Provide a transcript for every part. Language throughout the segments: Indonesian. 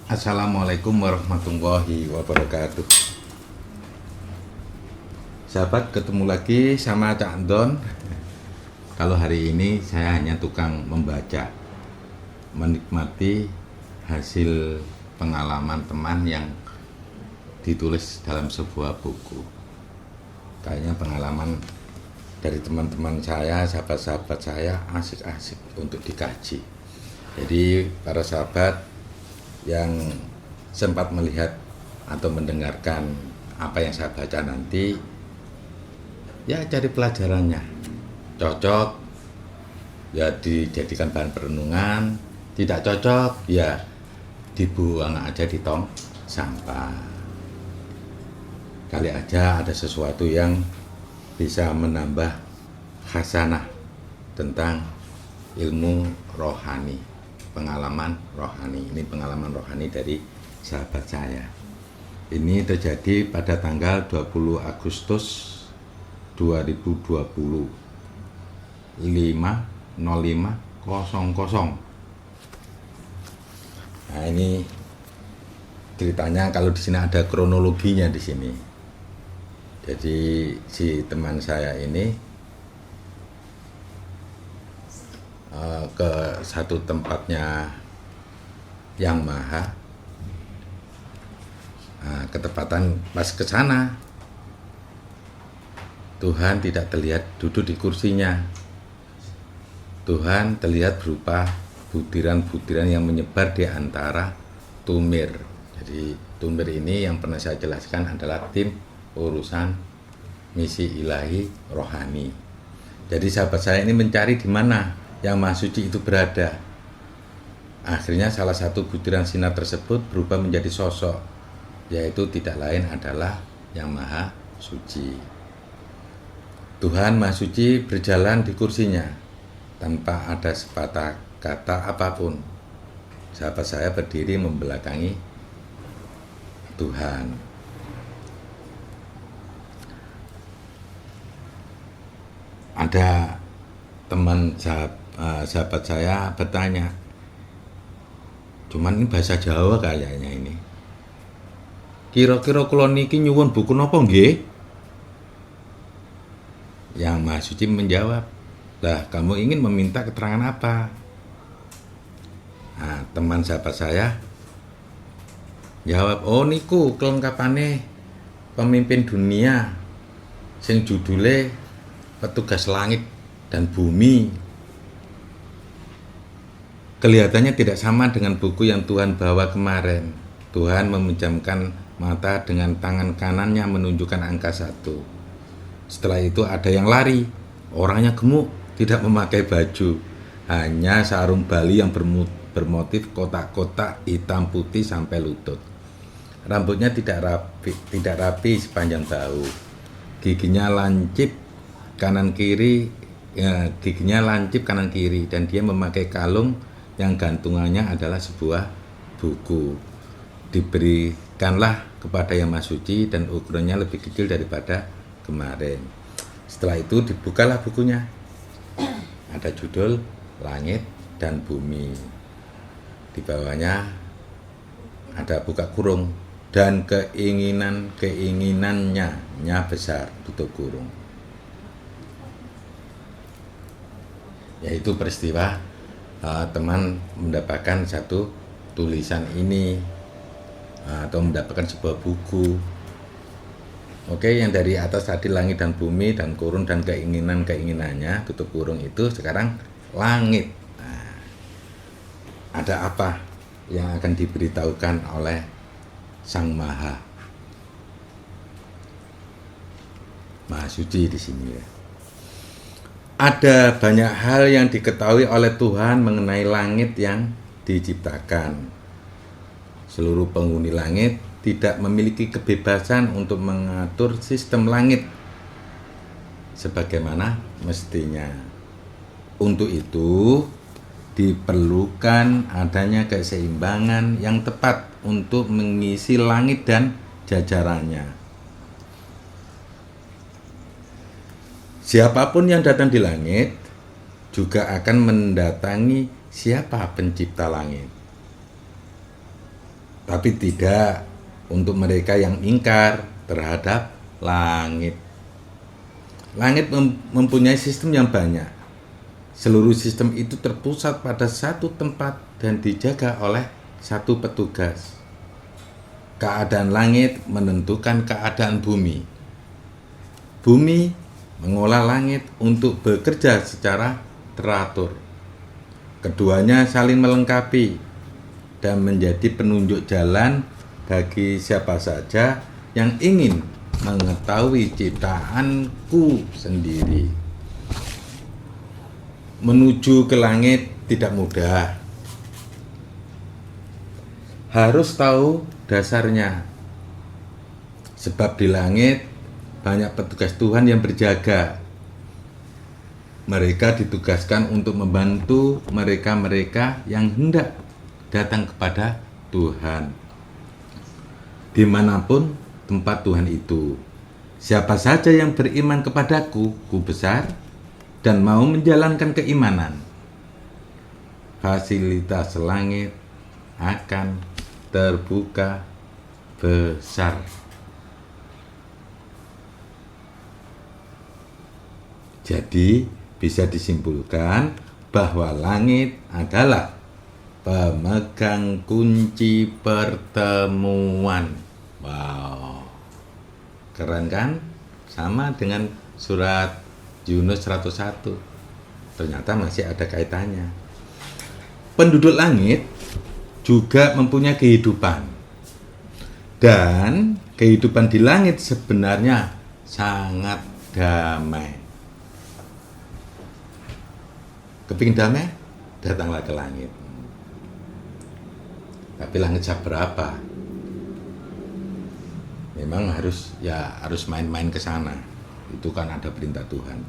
Assalamualaikum warahmatullahi wabarakatuh. Sahabat, ketemu lagi sama Cak Don. Kalau hari ini saya hanya tukang membaca, menikmati hasil pengalaman teman yang ditulis dalam sebuah buku. Kayaknya pengalaman dari teman-teman saya, sahabat-sahabat saya asik-asik untuk dikaji. Jadi para sahabat yang sempat melihat atau mendengarkan apa yang saya baca nanti, ya cari pelajarannya. Cocok ya dijadikan bahan perenungan, tidak cocok ya dibuang aja di tong sampah. Kali aja ada sesuatu yang bisa menambah khasanah tentang ilmu rohani, pengalaman rohani. Ini pengalaman rohani dari sahabat saya. Ini terjadi pada tanggal 20 Agustus 2020 5:05:00. Nah, ini ceritanya, kalau di sini ada kronologinya di sini. Jadi si teman saya ini ke satu tempatnya Yang Maha. Nah, ketepatan pas ke sana, Tuhan tidak terlihat duduk di kursinya. Tuhan terlihat berupa butiran-butiran yang menyebar di antara tumir. Jadi tumir ini yang pernah saya jelaskan adalah tim urusan misi ilahi rohani. Jadi sahabat saya ini mencari di mana Yang Maha Suci itu berada. Akhirnya salah satu butiran sinar tersebut berubah menjadi sosok, yaitu tidak lain adalah Yang Maha Suci. Tuhan Maha Suci berjalan di kursinya tanpa ada sepatah kata apapun. Sahabat saya berdiri membelakangi Tuhan. Ada teman sahabat saya bertanya, cuman ini bahasa Jawa kayaknya ini, kira-kira kula niki nyuwun buku napa nggih? Yang Maha Suci menjawab, lah kamu ingin meminta keterangan apa? Nah, teman sahabat saya jawab, oh niku kelengkapane pemimpin dunia sing judule Petugas Langit dan Bumi. Kelihatannya tidak sama dengan buku yang Tuhan bawa kemarin. Tuhan memejamkan mata dengan tangan kanannya menunjukkan angka 1. Setelah itu ada yang lari, orangnya gemuk, tidak memakai baju, hanya sarung Bali yang bermotif kotak-kotak hitam putih sampai lutut. Rambutnya tidak rapi sepanjang bahu. Giginya lancip kanan kiri, dan dia memakai kalung yang gantungannya adalah sebuah buku. Diberikanlah kepada Yang Maha Suci dan ukurannya lebih kecil daripada kemarin. Setelah itu dibukalah bukunya. Ada judul Langit dan Bumi. Di bawahnya ada buka kurung, dan keinginannya besar, tutup kurung. Yaitu peristiwa teman mendapatkan satu tulisan ini atau mendapatkan sebuah buku. Oke, yang dari atas tadi langit dan bumi dan kurung dan keinginannya, tutup kurung, itu sekarang langit. Nah, ada apa yang akan diberitahukan oleh Sang Maha Suci di sini ya. Ada banyak hal yang diketahui oleh Tuhan mengenai langit yang diciptakan. Seluruh penghuni langit tidak memiliki kebebasan untuk mengatur sistem langit sebagaimana mestinya. Untuk itu diperlukan adanya keseimbangan yang tepat untuk mengisi langit dan jajarannya. Siapapun yang datang di langit juga akan mendatangi siapa pencipta langit. Tapi tidak untuk mereka yang ingkar terhadap langit. Langit mempunyai sistem yang banyak. Seluruh sistem itu terpusat pada satu tempat dan dijaga oleh satu petugas. Keadaan langit menentukan keadaan bumi. Bumi mengolah langit untuk bekerja secara teratur. Keduanya saling melengkapi dan menjadi penunjuk jalan bagi siapa saja yang ingin mengetahui ciptaanku sendiri. Menuju ke langit tidak mudah. Harus tahu dasarnya. Sebab di langit banyak petugas Tuhan yang berjaga. Mereka ditugaskan untuk membantu mereka-mereka yang hendak datang kepada Tuhan. Dimanapun tempat Tuhan itu, siapa saja yang beriman kepadaku, ku besar, dan mau menjalankan keimanan, fasilitas langit akan terbuka besar. Jadi bisa disimpulkan bahwa langit adalah pemegang kunci pertemuan. Wow, keren kan? Sama dengan surat Yunus 101. Ternyata masih ada kaitannya. Penduduk langit juga mempunyai kehidupan. Dan kehidupan di langit sebenarnya sangat damai. Kepingin damai? Datanglah ke langit. Tapi langit seberapa? Memang harus main-main ke sana. Itu kan ada perintah Tuhan.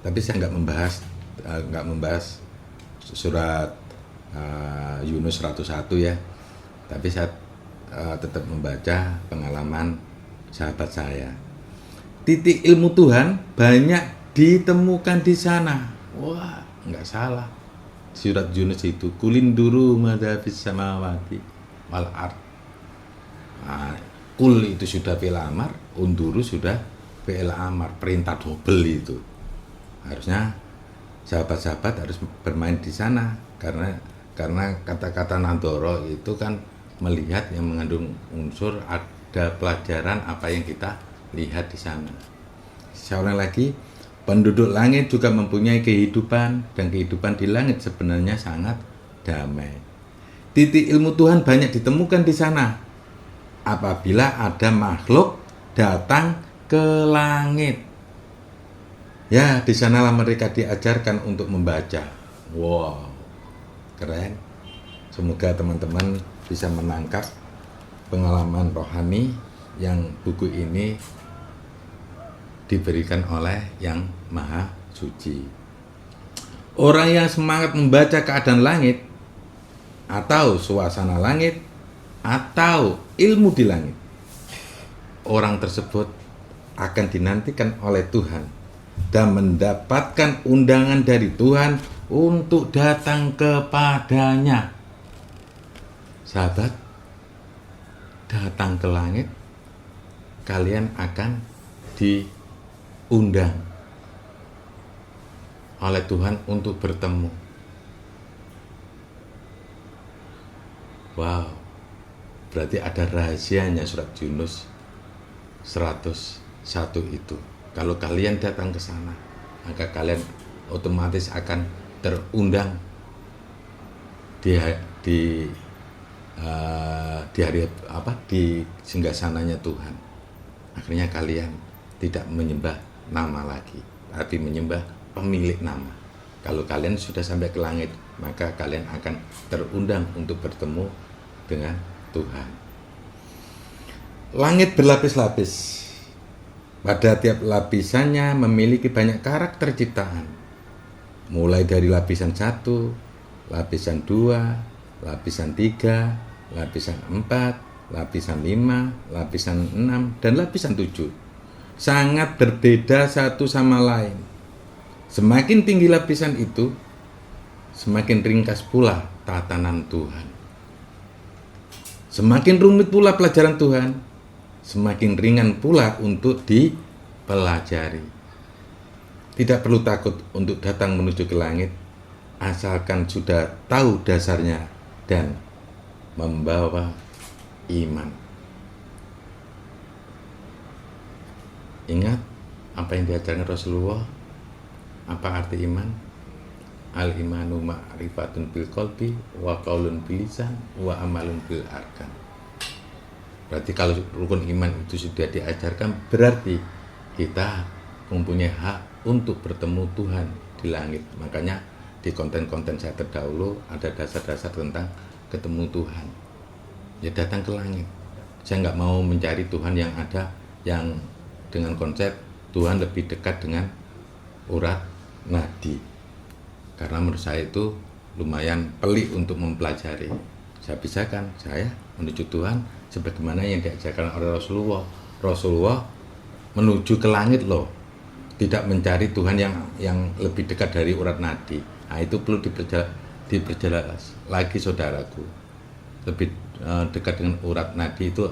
Tapi saya nggak membahas surat Yunus 101 ya. Tapi saya tetap membaca pengalaman sahabat saya. Titik ilmu Tuhan banyak ditemukan di sana. Wah, nggak salah. Surat Yunus itu kulinduru madafis samawati wal ard. Nah, kul itu sudah fi'il amar, unduru sudah fi'il amar, perintah double itu. Harusnya sahabat-sahabat harus bermain di sana karena kata-kata nandoro itu kan melihat yang mengandung unsur ada pelajaran apa yang kita lihat di sana. Seorang lagi, penduduk langit juga mempunyai kehidupan dan kehidupan di langit sebenarnya sangat damai. Titik ilmu Tuhan banyak ditemukan di sana. Apabila ada makhluk datang ke langit, ya di sanalah mereka diajarkan untuk membaca. Wow, keren. Semoga teman-teman bisa menangkap pengalaman rohani yang buku ini diberikan oleh Yang Maha Suci. Orang yang semangat membaca keadaan langit atau suasana langit atau ilmu di langit, orang tersebut akan dinantikan oleh Tuhan dan mendapatkan undangan dari Tuhan untuk datang kepadanya. Sahabat, datang ke langit, kalian akan diundang oleh Tuhan untuk bertemu. Wow, berarti ada rahasianya surat Yunus 101 itu. Kalau kalian datang ke sana, maka kalian otomatis akan terundang di singgasananya Tuhan. Akhirnya kalian tidak menyembah nama lagi, tapi menyembah pemilik nama. Kalau kalian sudah sampai ke langit, maka kalian akan terundang untuk bertemu dengan Tuhan. Langit berlapis-lapis. Pada tiap lapisannya memiliki banyak karakter ciptaan. Mulai dari lapisan 1, lapisan 2, lapisan 3, lapisan 4, lapisan 5, lapisan 6, dan lapisan 7. Sangat berbeda satu sama lain. Semakin tinggi lapisan itu, semakin ringkas pula tatanan Tuhan. Semakin rumit pula pelajaran Tuhan, semakin ringan pula untuk dipelajari. Tidak perlu takut untuk datang menuju ke langit, asalkan sudah tahu dasarnya dan membawa iman. Ingat apa yang diajarkan Rasulullah. Apa arti iman? Al-imanu ma'rifatun bil qalbi wa qaulun bil lisan wa amalun bil arkan. Berarti kalau rukun iman itu sudah diajarkan, berarti kita mempunyai hak untuk bertemu Tuhan di langit. Makanya di konten-konten saya terdahulu ada dasar-dasar tentang ketemu Tuhan. Ya datang ke langit. Saya nggak mau mencari Tuhan yang ada, yang dengan konsep Tuhan lebih dekat dengan urat nadi. Karena menurut saya itu lumayan pelik untuk mempelajari. Saya pisahkan, saya menuju Tuhan sebagaimana yang diajarkan oleh Rasulullah. Rasulullah menuju ke langit loh, tidak mencari Tuhan yang lebih dekat dari urat nadi. Nah, itu perlu diperjelas lagi saudaraku. Lebih dekat dengan urat nadi itu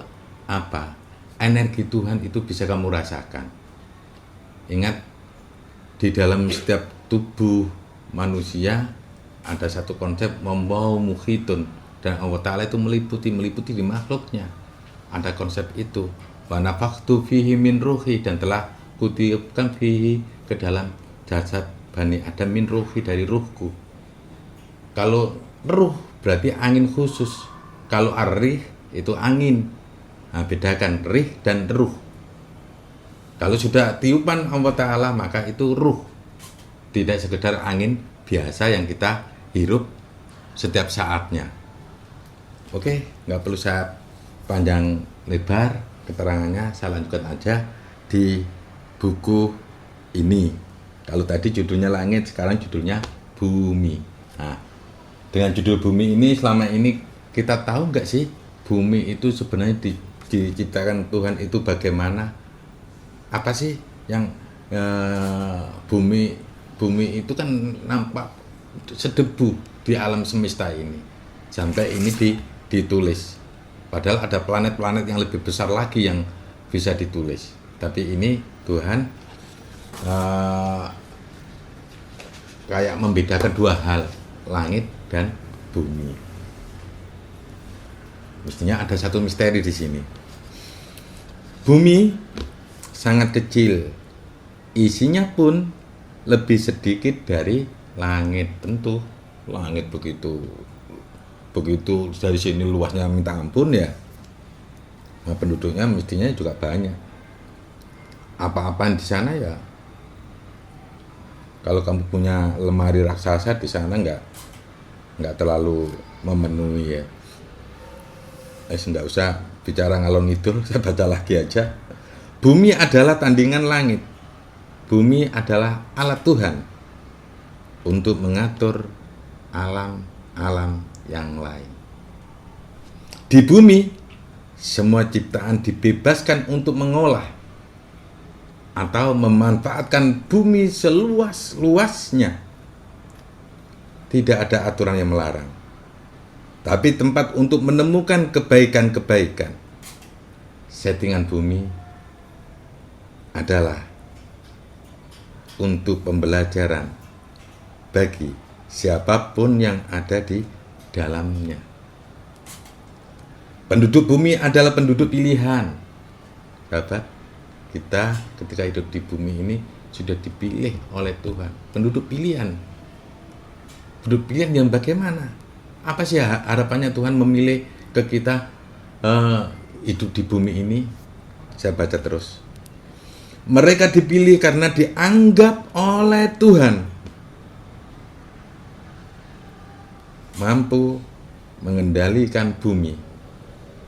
apa? Energi Tuhan itu bisa kamu rasakan. Ingat, di dalam setiap tubuh manusia ada satu konsep membau mukhitun, dan Allah Ta'ala itu meliputi di makhluknya. Ada konsep itu, wa nafakhtu fihi min ruhi, dan telah kutiupkan fihi ke dalam jasad Bani Adam min ruhi, dari ruhku. Kalau ruh berarti angin khusus, kalau ar-rih itu angin. Nah, bedakan rih dan ruh. Kalau sudah tiupan Allah Ta'ala maka itu ruh, tidak sekedar angin biasa yang kita hirup setiap saatnya. Oke, nggak perlu saya panjang lebar keterangannya, saya lanjutkan aja di buku ini. Kalau tadi judulnya langit, sekarang judulnya bumi. Nah, dengan judul bumi ini, selama ini kita tahu nggak sih bumi itu sebenarnya diciptakan Tuhan itu bagaimana? Apa sih yang bumi itu kan nampak sedebu di alam semesta ini, sampai ini ditulis. Padahal ada planet-planet yang lebih besar lagi yang bisa ditulis. Tapi ini Tuhan kayak membedakan dua hal, langit dan bumi. Mestinya ada satu misteri di sini. Bumi sangat kecil, isinya pun lebih sedikit dari langit. Tentu langit begitu dari sini luasnya minta ampun ya. Nah, penduduknya mestinya juga banyak. Apa-apaan di sana ya. Kalau kamu punya lemari raksasa di sana nggak terlalu memenuhi ya. Nggak usah bicara ngalor ngidul, saya baca lagi aja. Bumi adalah tandingan langit. Bumi adalah alat Tuhan untuk mengatur alam-alam yang lain. Di bumi, semua ciptaan dibebaskan untuk mengolah atau memanfaatkan bumi seluas-luasnya. Tidak ada aturan yang melarang, tapi tempat untuk menemukan kebaikan-kebaikan. Settingan bumi adalah untuk pembelajaran bagi siapapun yang ada di dalamnya. Penduduk bumi adalah penduduk pilihan. Sahabat, kita ketika hidup di bumi ini sudah dipilih oleh Tuhan. Penduduk pilihan. Penduduk pilihan yang bagaimana? Apa sih harapannya Tuhan memilih ke kita hidup di bumi ini? Saya baca terus. Mereka dipilih karena dianggap oleh Tuhan mampu mengendalikan bumi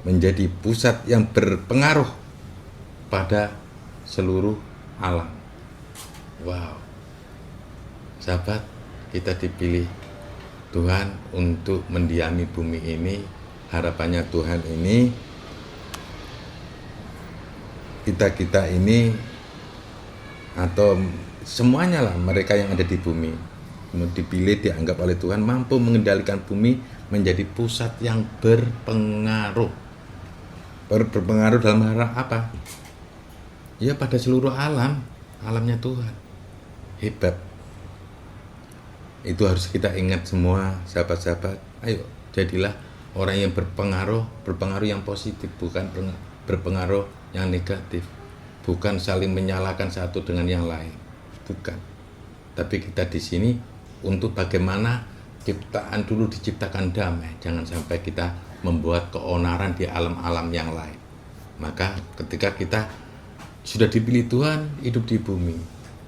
menjadi pusat yang berpengaruh pada seluruh alam. Wow, sahabat, kita dipilih Tuhan untuk mendiami bumi ini. Harapannya Tuhan ini, kita ini, atau semuanya lah, mereka yang ada di bumi dipilih, dianggap oleh Tuhan mampu mengendalikan bumi menjadi pusat yang berpengaruh. Berpengaruh dalam hal apa? Ya pada seluruh alam, alamnya Tuhan. Hebat. Itu harus kita ingat semua, sahabat-sahabat. Ayo, jadilah orang yang berpengaruh yang positif, bukan berpengaruh yang negatif. Bukan saling menyalahkan satu dengan yang lain. Bukan. Tapi kita di sini untuk bagaimana ciptaan dulu diciptakan damai. Jangan sampai kita membuat keonaran di alam-alam yang lain. Maka ketika kita sudah dipilih Tuhan, hidup di bumi,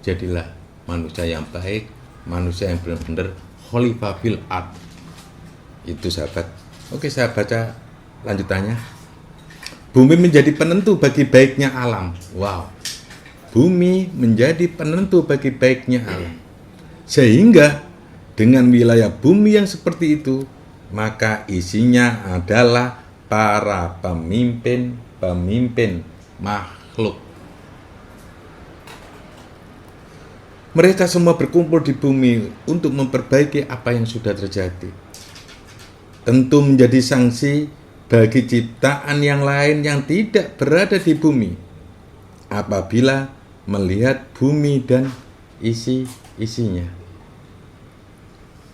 jadilah manusia yang baik, manusia yang benar-benar khalifah fil ard. Itu sahabat. Oke, saya baca lanjutannya. Bumi menjadi penentu bagi baiknya alam. Wow. Bumi menjadi penentu bagi baiknya alam. Sehingga dengan wilayah bumi yang seperti itu, maka isinya adalah para pemimpin makhluk. Mereka semua berkumpul di bumi untuk memperbaiki apa yang sudah terjadi. Tentu menjadi sanksi bagi ciptaan yang lain yang tidak berada di bumi apabila melihat bumi dan isi-isinya.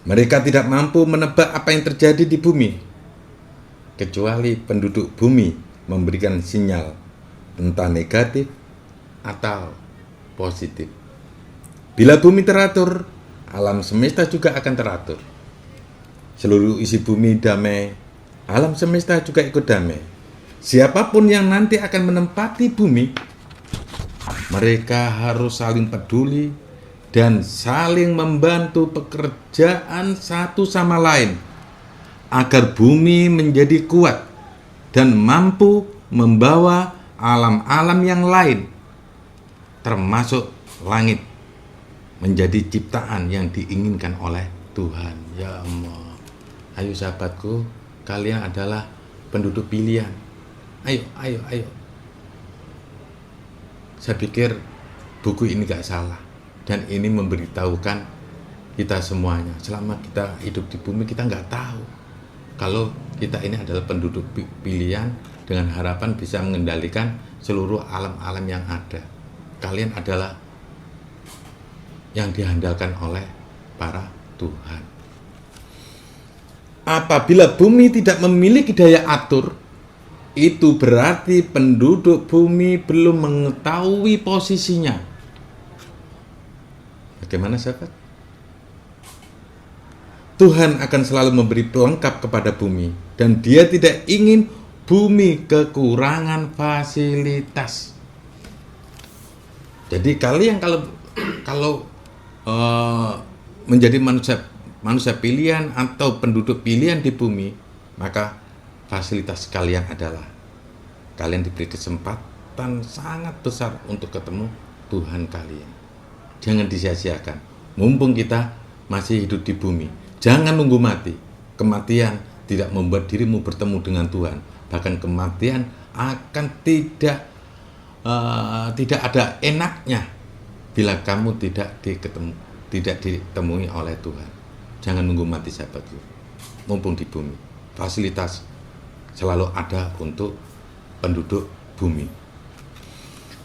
Mereka tidak mampu menebak apa yang terjadi di bumi, kecuali penduduk bumi memberikan sinyal entah negatif atau positif. Bila bumi teratur, alam semesta juga akan teratur. Seluruh isi bumi damai, alam semesta juga ikut damai. Siapapun yang nanti akan menempati bumi, mereka harus saling peduli dan saling membantu pekerjaan satu sama lain agar bumi menjadi kuat dan mampu membawa alam-alam yang lain termasuk langit menjadi ciptaan yang diinginkan oleh Tuhan. Ya Allah. Ayo sahabatku, kalian adalah penduduk pilihan. Ayo. Saya pikir buku ini gak salah. Dan ini memberitahukan kita semuanya. Selama kita hidup di bumi, kita nggak tahu kalau kita ini adalah penduduk pilihan dengan harapan bisa mengendalikan seluruh alam-alam yang ada. Kalian adalah yang diandalkan oleh para Tuhan. Apabila bumi tidak memiliki daya atur, itu berarti penduduk bumi belum mengetahui posisinya. Bagaimana sahabat? Tuhan akan selalu memberi pelengkap kepada bumi dan Dia tidak ingin bumi kekurangan fasilitas. Jadi kalian kalau menjadi manusia pilihan atau penduduk pilihan di bumi, maka fasilitas kalian adalah kalian diberi kesempatan sangat besar untuk ketemu Tuhan kalian. Jangan disia-siakan. Mumpung kita masih hidup di bumi, jangan nunggu mati. Kematian tidak membuat dirimu bertemu dengan Tuhan. Bahkan kematian akan tidak ada enaknya bila kamu tidak ditemui oleh Tuhan. Jangan nunggu mati sahabatku. Mumpung di bumi, fasilitas selalu ada untuk penduduk bumi.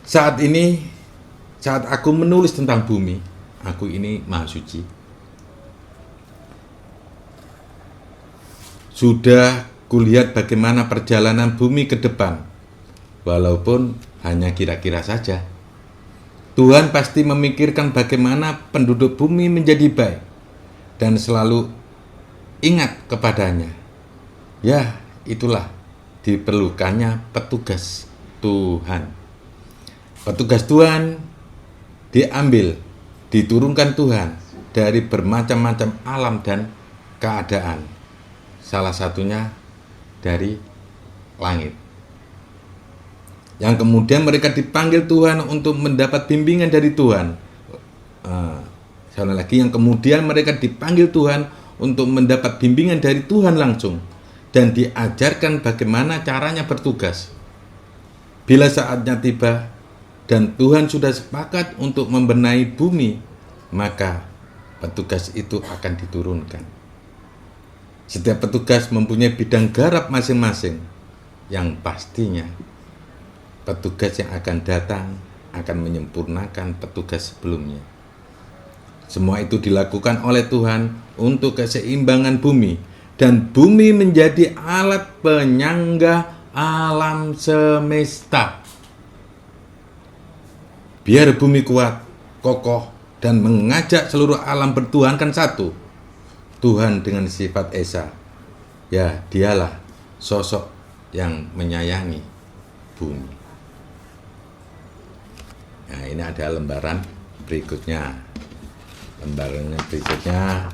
Saat aku menulis tentang bumi, aku ini maha suci. Sudah kulihat bagaimana perjalanan bumi ke depan, walaupun hanya kira-kira saja. Tuhan pasti memikirkan bagaimana penduduk bumi menjadi baik dan selalu ingat kepadanya. Ya, itulah diperlukannya petugas Tuhan. Petugas Tuhan diturunkan Tuhan dari bermacam-macam alam dan keadaan. Salah satunya dari langit. Yang kemudian mereka dipanggil Tuhan untuk mendapat bimbingan dari Tuhan. Sekali lagi, yang kemudian mereka dipanggil Tuhan untuk mendapat bimbingan dari Tuhan langsung dan diajarkan bagaimana caranya bertugas. Bila saatnya tiba dan Tuhan sudah sepakat untuk membenahi bumi, maka petugas itu akan diturunkan. Setiap petugas mempunyai bidang garap masing-masing, yang pastinya petugas yang akan datang akan menyempurnakan petugas sebelumnya. Semua itu dilakukan oleh Tuhan untuk keseimbangan bumi, dan bumi menjadi alat penyangga alam semesta. Biar bumi kuat, kokoh, dan mengajak seluruh alam bertuhankan satu. Tuhan dengan sifat Esa, ya dialah sosok yang menyayangi bumi. Nah, ini ada lembaran berikutnya. Lembaran berikutnya,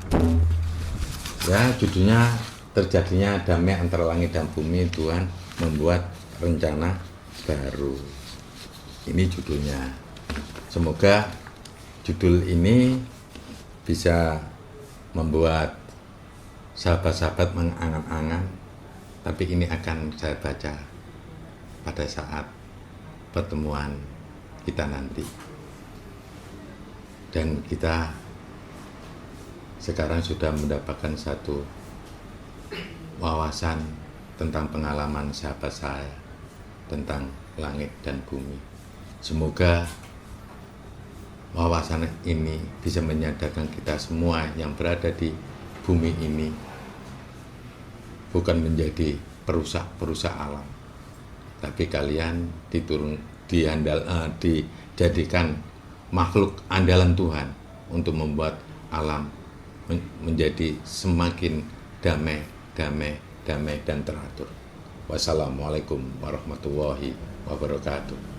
ya judulnya terjadinya damai antara langit dan bumi, Tuhan membuat rencana baru. Ini judulnya. Semoga judul ini bisa membuat sahabat-sahabat mengangan-angan, tapi ini akan saya baca pada saat pertemuan kita nanti. Dan kita sekarang sudah mendapatkan satu wawasan tentang pengalaman sahabat saya tentang langit dan bumi. Semoga wawasan ini bisa menyadarkan kita semua yang berada di bumi ini bukan menjadi perusak alam, tapi kalian dijadikan makhluk andalan Tuhan untuk membuat alam menjadi semakin damai dan teratur. Wassalamualaikum warahmatullahi wabarakatuh.